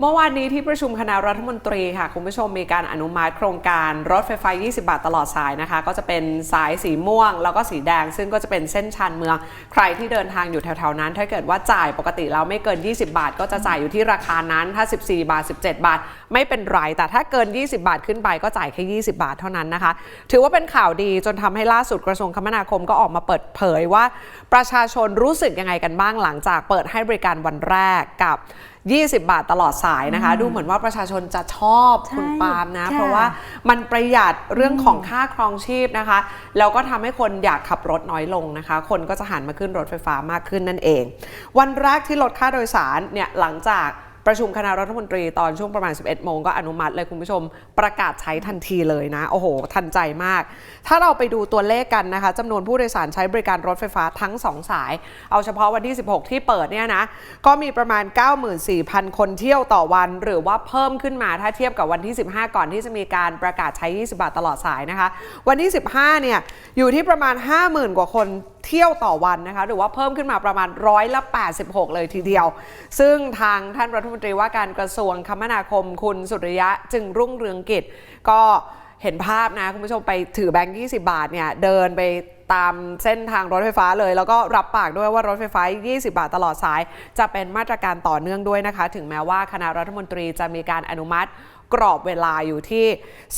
เมื่อวานนี้ที่ประชุมคณะรัฐมนตรีค่ะคุณผู้ชมมีการอนุมัติโครงการรถไฟฟ้า20 บาทตลอดสายนะคะก็จะเป็นสายสีม่วงแล้วก็สีแดงซึ่งก็จะเป็นเส้นชานเมืองใครที่เดินทางอยู่แถวๆนั้นถ้าเกิดว่าจ่ายปกติแล้วไม่เกิน20 บาทก็จะจ่ายอยู่ที่ราคานั้นถ้า14 บาท 17 บาทไม่เป็นไรแต่ถ้าเกิน20 บาทขึ้นไปก็จ่ายแค่20 บาทเท่านั้นนะคะถือว่าเป็นข่าวดีจนทำให้ล่าสุดกระทรวงคมนาคมก็ออกมาเปิดเผยว่าประชาชนรู้สึกยังไงกันบ้างหลังจากเปิดให้บริการวันแรกกับ20 บาทตลอดสายนะคะดูเหมือนว่าประชาชนจะชอบคุณปาล์มนะเพราะว่ามันประหยัดเรื่องของค่าครองชีพนะคะแล้วก็ทำให้คนอยากขับรถน้อยลงนะคะคนก็จะหันมาขึ้นรถไฟฟ้ามากขึ้นนั่นเองวันแรกที่ลดค่าโดยสารเนี่ยหลังจากประชุมคณะรัฐมนตรีตอนช่วงประมาณ 11 โมงก็อนุมัติเลยคุณผู้ชมประกาศใช้ทันทีเลยนะโอ้โหทันใจมากถ้าเราไปดูตัวเลขกันนะคะจำนวนผู้โดยสารใช้บริการรถไฟฟ้าทั้ง2สายเอาเฉพาะวันที่16ที่เปิดเนี่ยนะก็มีประมาณ 94,000 คนเที่ยวต่อวันหรือว่าเพิ่มขึ้นมาถ้าเทียบกับวันที่15ก่อนที่จะมีการประกาศใช้20 บาทตลอดสายนะคะวันที่15เนี่ยอยู่ที่ประมาณ 50,000 กว่าคนเที่ยวต่อวันนะคะหรือว่าเพิ่มขึ้นมาประมาณ86%เลยทีเดียวซึ่งทางท่านรัฐมนตรีว่าการกระทรวงคมนาคมคุณสุริยะจึงรุ่งเรืองกิจก็เห็นภาพนะคุณผู้ชมไปถือแบงค์20 บาทเนี่ยเดินไปตามเส้นทางรถไฟฟ้าเลยแล้วก็รับปากด้วยว่ารถไฟฟ้า20 บาทตลอดสายจะเป็นมาตรการต่อเนื่องด้วยนะคะถึงแม้ว่าคณะรัฐมนตรีจะมีการอนุมัติกรอบเวลาอยู่ที่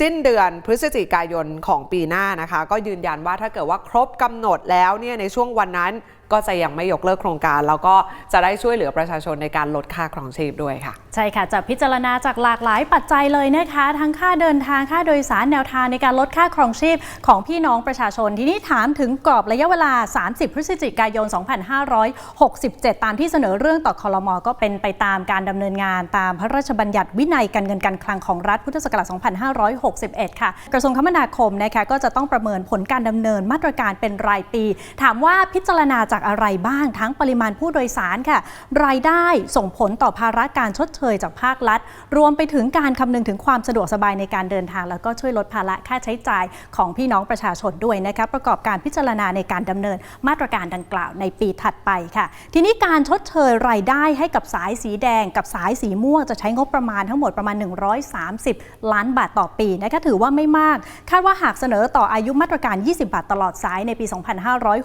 สิ้นเดือนพฤศจิกายนของปีหน้านะคะก็ยืนยันว่าถ้าเกิดว่าครบกำหนดแล้วเนี่ยในช่วงวันนั้นก็จะยังไม่ยกเลิกโครงการแล้วก็จะได้ช่วยเหลือประชาชนในการลดค่าครองชีพด้วยค่ะใช่ค่ะจะพิจารณาจากหลากหลายปัจจัยเลยนะคะทั้งค่าเดินทางค่าโดยสารแนวทางในการลดค่าครองชีพของพี่น้องประชาชนทีนี้ถามถึงกรอบระยะเวลา30 พฤศจิกายน 2567 ตามที่เสนอเรื่องต่อครม.ก็เป็นไปตามการดำเนินงานตามพระราชบัญญัติวินัยการเงินการคลังของรัฐพุทธศักราช 2561 ค่ะกระทรวงคมนาคมนะคะก็จะต้องประเมินผลการดำเนินมาตรการเป็นรายปีถามว่าพิจารณาจากอะไรบ้างทั้งปริมาณผู้โดยสารค่ะรายได้ส่งผลต่อภาระการชดเชยจากภาครัฐรวมไปถึงการคำนึงถึงความสะดวกสบายในการเดินทางแล้วก็ช่วยลดภาระค่าใช้จ่ายของพี่น้องประชาชนด้วยนะคะประกอบการพิจารณาในการดำเนินมาตรการดังกล่าวในปีถัดไปค่ะทีนี้การชดเชยรายได้ให้กับสายสีแดงกับสายสีม่วงจะใช้งบประมาณทั้งหมดประมาณ130 ล้านบาทต่อปีนะคะถือว่าไม่มากคาดว่าหากเสนอต่ออายุมาตรการ20 บาทตลอดสายในปี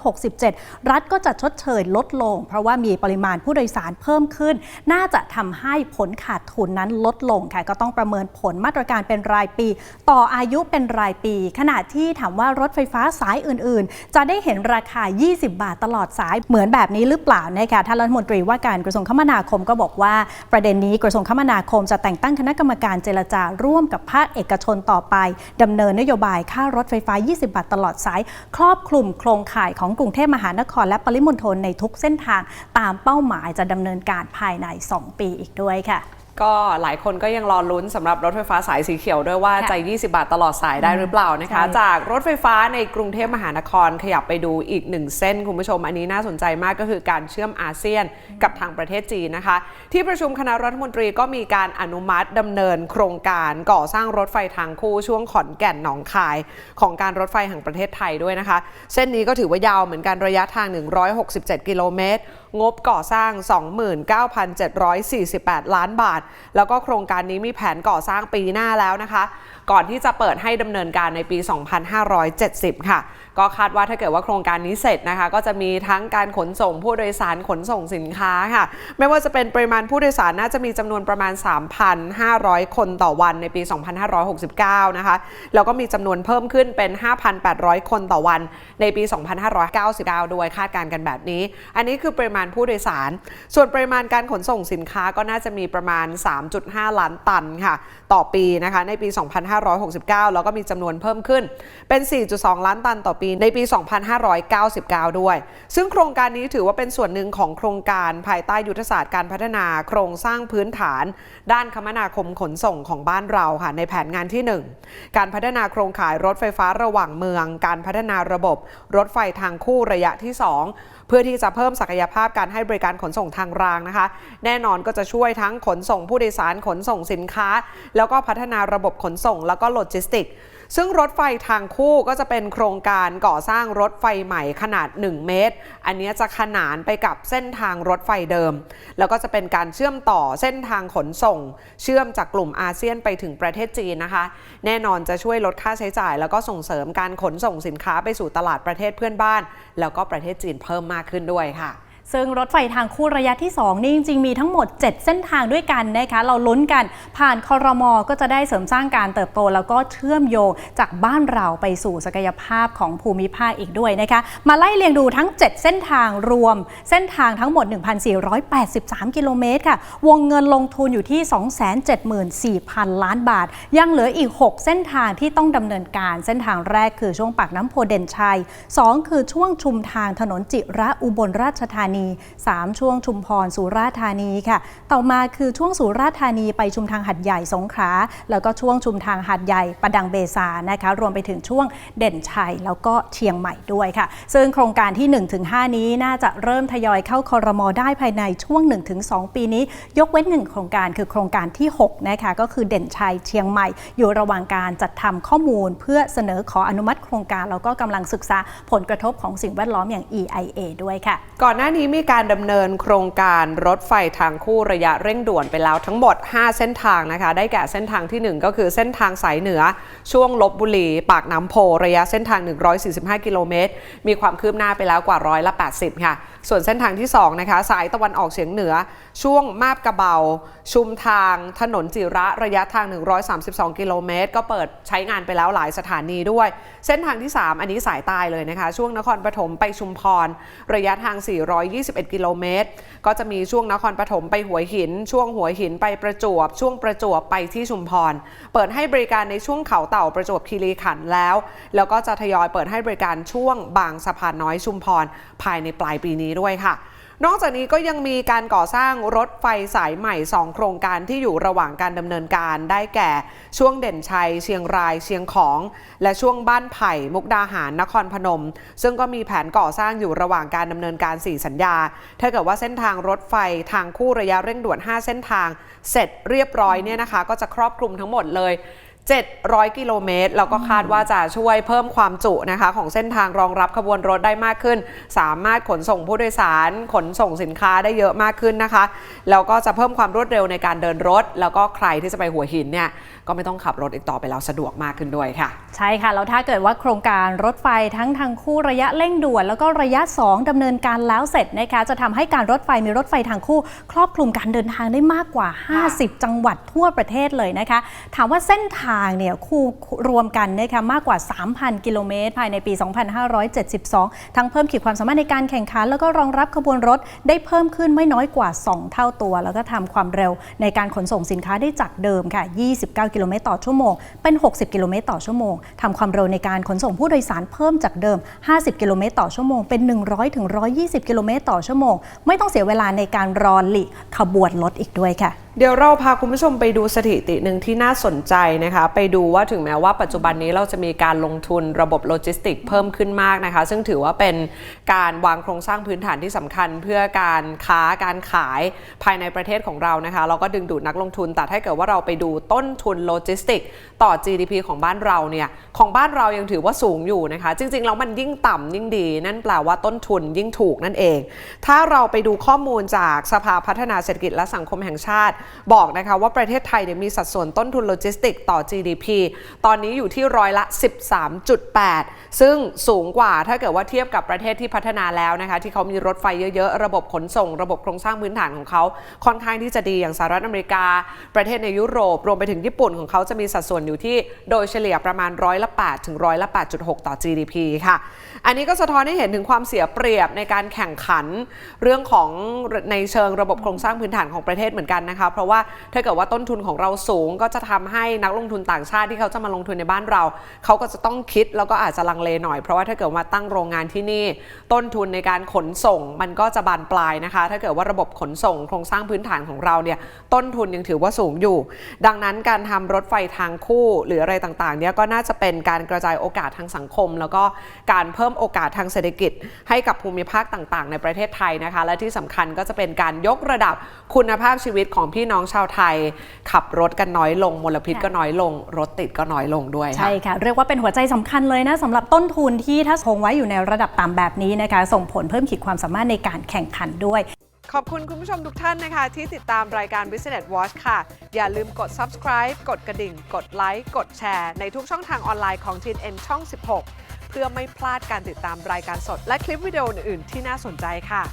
2567 รัฐก็จะชดเชยลดลงเพราะว่ามีปริมาณผู้โดยสารเพิ่มขึ้นน่าจะทำให้ผลขาดทุนนั้นลดลงค่ะก็ต้องประเมินผลมาตรการเป็นรายปีต่ออายุเป็นรายปีขณะที่ถามว่ารถไฟฟ้าสายอื่นๆจะได้เห็นราคา20 บาทตลอดสายเหมือนแบบนี้หรือเปล่านะคะท่านรัฐมนตรีว่าการกระทรวงคมนาคมก็บอกว่าประเด็นนี้กระทรวงคมนาคมจะแต่งตั้งคณะกรรมการเจรจาร่วมกับภาคเอกชนต่อไปดำเนินนโยบายค่ารถไฟฟ้า20 บาทตลอดสายครอบคลุมโครงข่ายของกรุงเทพมหานครและปริมณฑลในทุกเส้นทางตามเป้าหมายจะดำเนินการภายใน2 ปีอีกด้วยค่ะก็หลายคนก็ยังรอลุ้นสำหรับรถไฟฟ้าสายสีเขียวด้วยว่าจะ20 บาทตลอดสายได้หรือเปล่านะคะจากรถไฟฟ้าในกรุงเทพมหานครขยับไปดูอีก1เส้นคุณผู้ชมอันนี้น่าสนใจมากก็คือการเชื่อมอาเซียนกับทางประเทศจีนนะคะที่ประชุมคณะรัฐมนตรีก็มีการอนุมัติดำเนินโครงการก่อสร้างรถไฟทางคู่ช่วงขอนแก่นหนองคายของการรถไฟแห่งประเทศไทยด้วยนะคะเส้นนี้ก็ถือว่ายาวเหมือนกันระยะทาง167 กิโลเมตรงบก่อสร้าง 29,748 ล้านบาทแล้วก็โครงการนี้มีแผนก่อสร้างปีหน้าแล้วนะคะก่อนที่จะเปิดให้ดำเนินการในปี 2570 ค่ะก็คาดว่าถ้าเกิดว่าโครงการนี้เสร็จนะคะก็จะมีทั้งการขนส่งผู้โดยสารขนส่งสินค้าค่ะไม่ว่าจะเป็นปริมาณผู้โดยสารน่าจะมีจำนวนประมาณ 3,500 คนต่อวันในปี 2569 นะคะแล้วก็มีจำนวนเพิ่มขึ้นเป็น 5,800 คนต่อวันในปี 2599 ด้วยคาดการณ์กันแบบนี้อันนี้คือปริมาณผู้โดยสารส่วนปริมาณการขนส่งสินค้าก็น่าจะมีประมาณ 3.5 ล้านตันค่ะต่อปีนะคะในปี 2569 แล้วก็มีจำนวนเพิ่มขึ้นเป็น 4.2 ล้านตันต่อปีในปี 2599 ด้วยซึ่งโครงการนี้ถือว่าเป็นส่วนหนึ่งของโครงการภายใต้ยุทธศาสตร์การพัฒนาโครงสร้างพื้นฐานด้านคมนาคมขนส่งของบ้านเราค่ะในแผนงานที่ 1การพัฒนาโครงข่ายรถไฟฟ้าระหว่างเมืองการพัฒนาระบบรถไฟทางคู่ระยะที่ 2เพื่อที่จะเพิ่มศักยภาพการให้บริการขนส่งทางรางนะคะแน่นอนก็จะช่วยทั้งขนส่งผู้โดยสารขนส่งสินค้าแล้วก็พัฒนาระบบขนส่งแล้วก็โลจิสติกส์ ซึ่งรถไฟทางคู่ก็จะเป็นโครงการก่อสร้างรถไฟใหม่ขนาด1 เมตรอันนี้จะขนานไปกับเส้นทางรถไฟเดิมแล้วก็จะเป็นการเชื่อมต่อเส้นทางขนส่งเชื่อมจากกลุ่มอาเซียนไปถึงประเทศจีนนะคะแน่นอนจะช่วยลดค่าใช้จ่ายแล้วก็ส่งเสริมการขนส่งสินค้าไปสู่ตลาดประเทศเพื่อนบ้านแล้วก็ประเทศจีนเพิ่มมากขึ้นด้วยค่ะซึ่งรถไฟทางคู่ระยะที่2นี่จริงๆมีทั้งหมด7เส้นทางด้วยกันนะคะเราลุ้นกันผ่านครม.ก็จะได้เสริมสร้างการเติบโตแล้วก็เชื่อมโยงจากบ้านเราไปสู่ศักยภาพของภูมิภาคอีกด้วยนะคะมาไล่เรียงดูทั้ง7เส้นทางรวมเส้นทางทั้งหมด 1,483 กิโลเมตรค่ะวงเงินลงทุนอยู่ที่ 274,000 ล้านบาทยังเหลืออีก6เส้นทางที่ต้องดำเนินการเส้นทางแรกคือช่วงปากน้ำโพเด่นชัย2คือช่วงชุมทางถนนจิระอุบลราชธานี3ช่วงชุมพรสุราษฎร์ธานีค่ะต่อมาคือช่วงสุราษฎร์ธานีไปชุมทางหัดใหญ่สงขลาแล้วก็ช่วงชุมทางหัดใหญ่ประดังเบซานะคะรวมไปถึงช่วงเด่นชัยแล้วก็เชียงใหม่ด้วยค่ะซึ่งโครงการที่ 1-5 นี้น่าจะเริ่มทยอยเข้าครม.ได้ภายในช่วง 1-2 ปีนี้ยกเว้น1โครงการคือโครงการที่6นะคะก็คือเด่นชัยเชียงใหม่อยู่ระหว่างการจัดทำข้อมูลเพื่อเสนอขออนุมัติโครงการแล้วก็กำลังศึกษาผลกระทบของสิ่งแวดล้อมอย่าง EIA ด้วยค่ะก่อนหน้านี้มีการดำเนินโครงการรถไฟทางคู่ระยะเร่งด่วนไปแล้วทั้งหมด5เส้นทางนะคะได้แก่เส้นทางที่1ก็คือเส้นทางสายเหนือช่วงลพบุรีปากน้ำโพระยะเส้นทาง145กิโลเมตรมีความคืบหน้าไปแล้วกว่า80%ค่ะส่วนเส้นทางที่2นะคะสายตะวันออกเฉียงเหนือช่วงมาบกระเบาชุมทางถนนจิระระยะทาง132กิโลเมตรก็เปิดใช้งานไปแล้วหลายสถานีด้วยเส้นทางที่3อันนี้สายใต้เลยนะคะช่วงนครปฐมไปชุมพรระยะทาง421กิโลเมตรก็จะมีช่วงนครปฐมไปหัวหินช่วงหัวหินไปประจวบช่วงประจวบไปที่ชุมพรเปิดให้บริการในช่วงเขาเต่าประจวบคีรีขันธ์แล้วก็จะทยอยเปิดให้บริการช่วงบางสะพานน้อยชุมพรภายในปลายปีนี้ด้วยค่ะนอกจากนี้ก็ยังมีการก่อสร้างรถไฟสายใหม่2โครงการที่อยู่ระหว่างการดำเนินการได้แก่ช่วงเด่นชัยเชียงรายเชียงของและช่วงบ้านไผ่มุกดาหารนครพนมซึ่งก็มีแผนก่อสร้างอยู่ระหว่างการดำเนินการ4สัญญาถ้าเกิดว่าเส้นทางรถไฟทางคู่ระยะเร่งด่วน5เส้นทางเสร็จเรียบร้อยเนี่ยนะคะก็จะครอบคลุมทั้งหมดเลย700กิโลเมตรแล้วก็คาดว่าจะช่วยเพิ่มความจุนะคะของเส้นทางรองรับขบวนรถได้มากขึ้นสามารถขนส่งผู้โดยสารขนส่งสินค้าได้เยอะมากขึ้นนะคะแล้วก็จะเพิ่มความรวดเร็วในการเดินรถแล้วก็ใครที่จะไปหัวหินเนี่ยก็ไม่ต้องขับรถอีกต่อไปแล้วสะดวกมากขึ้นด้วยค่ะใช่ค่ะแล้วถ้าเกิดว่าโครงการรถไฟทั้งทางคู่ระยะเร่งด่วนแล้วก็ระยะ2ดำเนินการแล้วเสร็จนะคะจะทำให้การรถไฟมีรถไฟทางคู่ครอบคลุมการเดินทางได้มากกว่า50จังหวัดทั่วประเทศเลยนะคะถามว่าเส้นทางเนี่ยคู่รวมกันนะคะมากกว่า 3,000 กิโลเมตรภายในปี 2572 ทั้งเพิ่มขีดความสามารถในการแข่งขันแล้วก็รองรับขบวนรถได้เพิ่มขึ้นไม่น้อยกว่า2เท่าตัวแล้วก็ทำความเร็วในการขนส่งสินค้าได้จากเดิมค่ะ29กิโลเมตรต่อชั่วโมงเป็น60กิโลเมตรต่อชั่วโมงทำความเร็วในการขนส่งผู้โดยสารเพิ่มจากเดิม50กิโลเมตรต่อชั่วโมงเป็น100ถึง120กิโลเมตรต่อชั่วโมงไม่ต้องเสียเวลาในการรอหลีกขบวนรถอีกด้วยค่ะเดี๋ยวเราพาคุณผู้ชมไปดูสถิติหนึ่งที่น่าสนใจนะคะไปดูว่าถึงแม้ว่าปัจจุบันนี้เราจะมีการลงทุนระบบโลจิสติกเพิ่มขึ้นมากนะคะซึ่งถือว่าเป็นการวางโครงสร้างพื้นฐานที่สำคัญเพื่อการค้าการขายภายในประเทศของเรานะคะเราก็ดึงดูดนักลงทุนแต่ถ้าเกิดว่าเราไปดูต้นทุนโลจิสติกต่อ GDP ของบ้านเราเนี่ยของบ้านเรายังถือว่าสูงอยู่นะคะจริงๆแล้วมันยิ่งต่ำยิ่งดีนั่นแปลว่าต้นทุนยิ่งถูกนั่นเองถ้าเราไปดูข้อมูลจากสภาพัฒนาเศรษฐกิจและสังคมแห่งชาติบอกนะคะว่าประเทศไทยมีสัดส่วนต้นทุนโลจิสติกต่อ GDP ตอนนี้อยู่ที่13.8%ซึ่งสูงกว่าถ้าเกิดว่าเทียบกับประเทศที่พัฒนาแล้วนะคะที่เขามีรถไฟเยอะๆระบบขนส่งระบบโครงสร้างพื้นฐานของเขาค่อนข้างที่จะดีอย่างสหรัฐอเมริกาประเทศในยุโรปรวมไปถึงญี่ปุ่นของเขาจะมีสัดส่วนอยู่ที่โดยเฉลี่ยประมาณ8%ถึง8.6%ต่อ GDP ค่ะอันนี้ก็สะท้อนให้เห็นถึงความเสียเปรียบในการแข่งขันเรื่องของในเชิงระบบโครงสร้างพื้นฐานของประเทศเหมือนกันนะคะเพราะว่าถ้าเกิดว่าต้นทุนของเราสูงก็จะทำให้นักลงทุนต่างชาติที่เขาจะมาลงทุนในบ้านเราเขาก็จะต้องคิดแล้วก็อาจจะลังเลหน่อยเพราะว่าถ้าเกิดมาตั้งโรงงานที่นี่ต้นทุนในการขนส่งมันก็จะบานปลายนะคะถ้าเกิดว่าระบบขนส่งโครงสร้างพื้นฐานของเราเนี่ยต้นทุนยังถือว่าสูงอยู่ดังนั้นการทำรถไฟทางคู่หรืออะไรต่างๆเนี่ยก็น่าจะเป็นการกระจายโอกาสทางสังคมแล้วก็การเพิ่มโอกาสทางเศรษฐกิจให้กับภูมิภาคต่างๆในประเทศไทยนะคะและที่สำคัญก็จะเป็นการยกระดับคุณภาพชีวิตของพี่ พี่น้องชาวไทยขับรถกันน้อยลงมลพิษก็น้อยลงรถติดก็น้อยลงด้วย ใช่ค่ะเรียกว่าเป็นหัวใจสำคัญเลยนะสำหรับต้นทุนที่ถ้าคงไว้อยู่ในระดับต่ำแบบนี้นะคะส่งผลเพิ่มขีดความสามารถในการแข่งขันด้วยขอบคุณคุณผู้ชมทุกท่านนะคะที่ติดตามรายการ Business Watch ค่ะอย่าลืมกด subscribe กดกระดิ่งกดไลค์กดแชร์ในทุกช่องทางออนไลน์ของ TNN ช่อง 16 เพื่อไม่พลาดการติดตามรายการสดและคลิปวิดีโออื่นๆที่น่าสนใจค่ะ